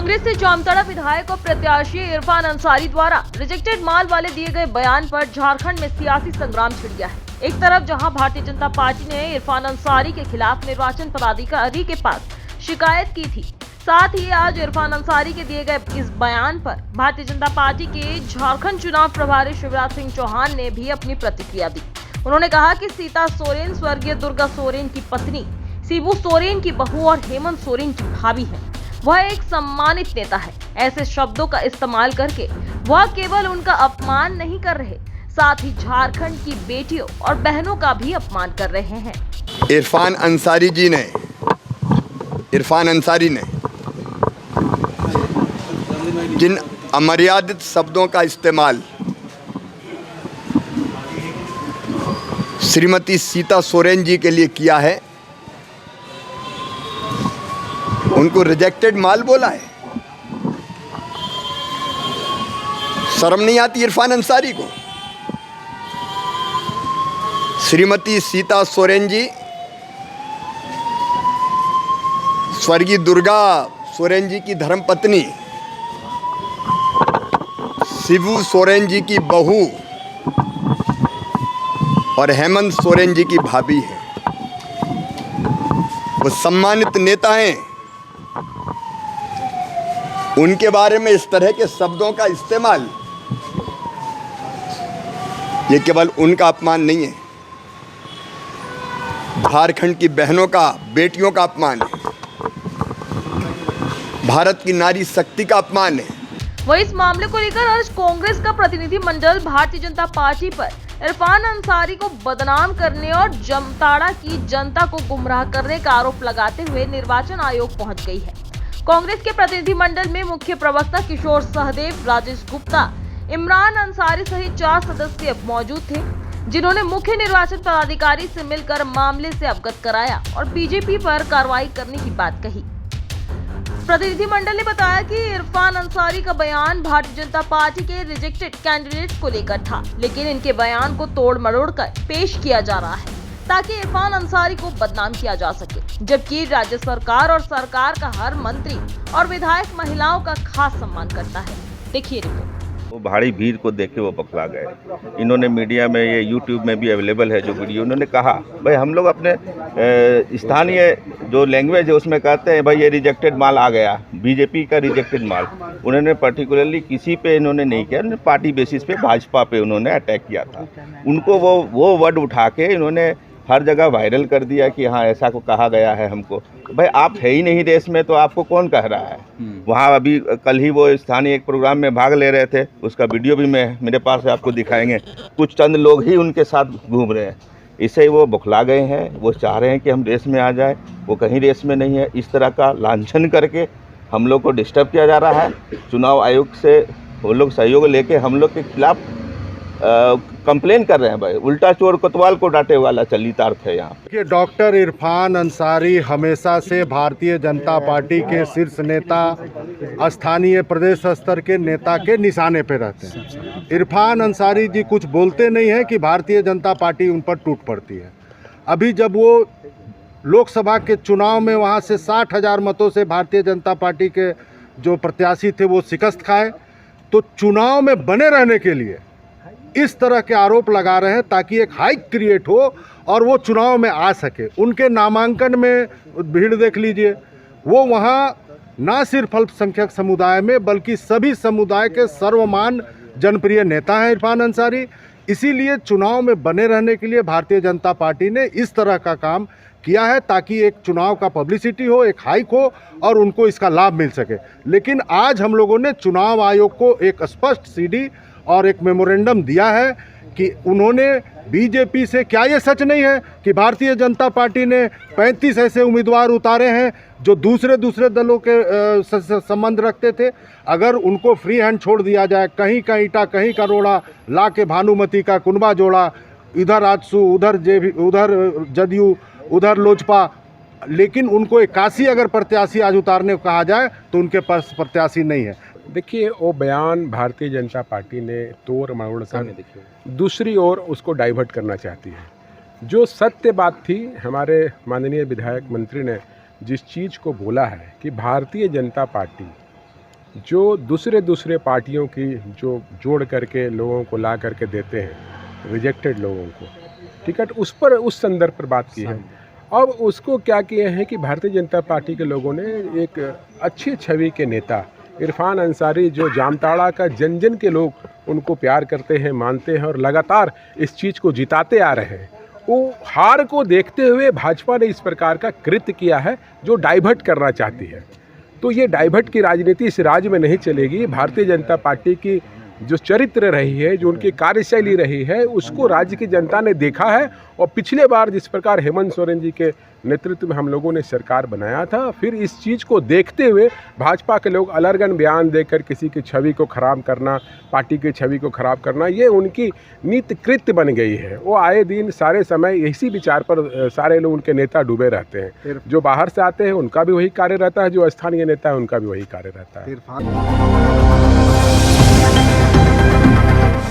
कांग्रेस से जामताड़ा विधायक और प्रत्याशी इरफान अंसारी द्वारा रिजेक्टेड माल वाले दिए गए बयान पर झारखंड में सियासी संग्राम छिड़ गया है। एक तरफ जहां भारतीय जनता पार्टी ने इरफान अंसारी के खिलाफ निर्वाचन पदाधिकारी के पास शिकायत की थी, साथ ही आज इरफान अंसारी के दिए गए इस बयान पर भारतीय जनता पार्टी के झारखंड चुनाव प्रभारी शिवराज सिंह चौहान ने भी अपनी प्रतिक्रिया दी। उन्होंने कहा कि सीता सोरेन स्वर्गीय दुर्गा सोरेन की पत्नी, शिबू सोरेन की बहू और हेमंत सोरेन की भाभी है। वह एक सम्मानित नेता है। ऐसे शब्दों का इस्तेमाल करके वह केवल उनका अपमान नहीं कर रहे, साथ ही झारखंड की बेटियों और बहनों का भी अपमान कर रहे हैं। इरफान अंसारी ने जिन अमर्यादित शब्दों का इस्तेमाल श्रीमती सीता सोरेन जी के लिए किया है, उनको रिजेक्टेड माल बोला है। शर्म नहीं आती इरफान अंसारी को? श्रीमती सीता सोरेन जी स्वर्गीय दुर्गा सोरेन जी की धर्मपत्नी, शिबू सोरेन जी की बहू और हेमंत सोरेन जी की भाभी है। वो सम्मानित नेता हैं। उनके बारे में इस तरह के शब्दों का इस्तेमाल, ये केवल उनका अपमान नहीं है, झारखंड की बहनों का, बेटियों का अपमान है, भारत की नारी शक्ति का अपमान है। वहीं इस मामले को लेकर आज कांग्रेस का प्रतिनिधि मंडल भारतीय जनता पार्टी पर इरफान अंसारी को बदनाम करने और जामताड़ा की जनता को गुमराह करने का आरोप लगाते हुए निर्वाचन आयोग पहुंच गई है। कांग्रेस के प्रतिनिधि मंडल में मुख्य प्रवक्ता किशोर सहदेव, राजेश गुप्ता, इमरान अंसारी सहित 4 सदस्य मौजूद थे, जिन्होंने मुख्य निर्वाचन पदाधिकारी से मिलकर मामले से अवगत कराया और बीजेपी पर कार्रवाई करने की बात कही। प्रतिनिधि मंडल ने बताया कि इरफान अंसारी का बयान भारतीय जनता पार्टी के रिजेक्टेड कैंडिडेट को लेकर था, लेकिन इनके बयान को तोड़ मरोड़ कर पेश किया जा रहा है ताकि इरफान अंसारी को बदनाम किया जा सके, जबकि राज्य सरकार और सरकार का हर मंत्री और विधायक महिलाओं का खास सम्मान करता है। देखिए रिपोर्ट। वो भारी भीड़ को देख के वो पकड़ा गए। इन्होंने मीडिया में, ये यूट्यूब में भी अवेलेबल है जो वीडियो, उन्होंने कहा भाई हम लोग अपने स्थानीय जो लैंग्वेज है उसमें कहते हैं भाई ये रिजेक्टेड माल आ गया, बीजेपी का रिजेक्टेड माल। उन्होंने पर्टिकुलरली किसी पे इन्होंने नहीं किया, उन्होंने पार्टी बेसिस पे भाजपा पे उन्होंने अटैक किया था। उनको वो वर्ड उठा के इन्होंने हर जगह वायरल कर दिया कि हाँ ऐसा को कहा गया है हमको। भाई आप है ही नहीं देश में तो आपको कौन कह रहा है? वहाँ अभी कल ही वो स्थानीय एक प्रोग्राम में भाग ले रहे थे, उसका वीडियो भी मेरे पास है, आपको दिखाएंगे। कुछ चंद लोग ही उनके साथ घूम रहे हैं। इससे वो बौखला गए हैं, वो चाह रहे हैं कि हम रेस में आ जाए, वो कहीं रेस में नहीं है। इस तरह का लांछन करके हम लोग को डिस्टर्ब किया जा रहा है। चुनाव आयोग से वो लोग सहयोग लेके हम लोग के खिलाफ कंप्लेन कर रहे हैं। भाई उल्टा चोर कोतवाल को डांटे वाला चलितार्थ है यहाँ। देखिए, डॉक्टर इरफान अंसारी हमेशा से भारतीय जनता पार्टी के शीर्ष नेता, स्थानीय प्रदेश स्तर के नेता के निशाने पे रहते हैं। इरफान अंसारी जी कुछ बोलते नहीं हैं कि भारतीय जनता पार्टी उन पर टूट पड़ती है। अभी जब वो लोकसभा के चुनाव में वहाँ से 60,000 मतों से भारतीय जनता पार्टी के जो प्रत्याशी थे वो शिकस्त खाए, तो चुनाव में बने रहने के लिए इस तरह के आरोप लगा रहे हैं ताकि एक हाइक क्रिएट हो और वो चुनाव में आ सके। उनके नामांकन में भीड़ देख लीजिए, वो वहाँ ना सिर्फ अल्पसंख्यक समुदाय में बल्कि सभी समुदाय के सर्वमान जनप्रिय नेता हैं इरफान अंसारी। इसीलिए चुनाव में बने रहने के लिए भारतीय जनता पार्टी ने इस तरह का काम किया है ताकि एक चुनाव का पब्लिसिटी हो, एक हाइक हो और उनको इसका लाभ मिल सके। लेकिन आज हम लोगों ने चुनाव आयोग को एक स्पष्ट सीडी और एक मेमोरेंडम दिया है कि उन्होंने बीजेपी से, क्या ये सच नहीं है कि भारतीय जनता पार्टी ने 35 ऐसे उम्मीदवार उतारे हैं जो दूसरे दलों के संबंध रखते थे? अगर उनको फ्री हैंड छोड़ दिया जाए, कहीं का ईटा कहीं का रोड़ा ला के भानुमति का कुनबा जोड़ा, इधर आजसू, उधर जदयू, उधर लोजपा, लेकिन उनको 81 अगर प्रत्याशी आज उतारने को कहा जाए तो उनके पास प्रत्याशी नहीं है। देखिए, वो बयान भारतीय जनता पार्टी ने तोड़ मरोड़ कर दूसरी ओर उसको डाइवर्ट करना चाहती है। जो सत्य बात थी, हमारे माननीय विधायक मंत्री ने जिस चीज़ को बोला है कि भारतीय जनता पार्टी जो दूसरे पार्टियों की जो जोड़ करके लोगों को ला करके देते हैं, रिजेक्टेड लोगों को टिकट, उस संदर्भ पर बात की है। अब उसको क्या किए हैं कि भारतीय जनता पार्टी के लोगों ने एक अच्छी छवि के नेता इरफान अंसारी, जो जामताड़ा का जन जन के लोग उनको प्यार करते हैं, मानते हैं और लगातार इस चीज़ को जिताते आ रहे हैं, वो हार को देखते हुए भाजपा ने इस प्रकार का कृत्य किया है जो डाइवर्ट करना चाहती है। तो ये डाइवर्ट की राजनीति इस राज्य में नहीं चलेगी। भारतीय जनता पार्टी की जो चरित्र रही है, जो उनकी कार्यशैली रही है, उसको राज्य की जनता ने देखा है। और पिछले बार जिस प्रकार हेमंत सोरेन जी के नेतृत्व में हम लोगों ने सरकार बनाया था, फिर इस चीज़ को देखते हुए भाजपा के लोग अलर्गन बयान देकर किसी की छवि को खराब करना, पार्टी की छवि को खराब करना, ये उनकी नित्य कृत्य बन गई है। वो आए दिन सारे समय इसी विचार पर सारे लोग, उनके नेता डूबे रहते हैं। जो बाहर से आते हैं उनका भी वही कार्य रहता है, जो स्थानीय नेता है उनका भी वही कार्य रहता है।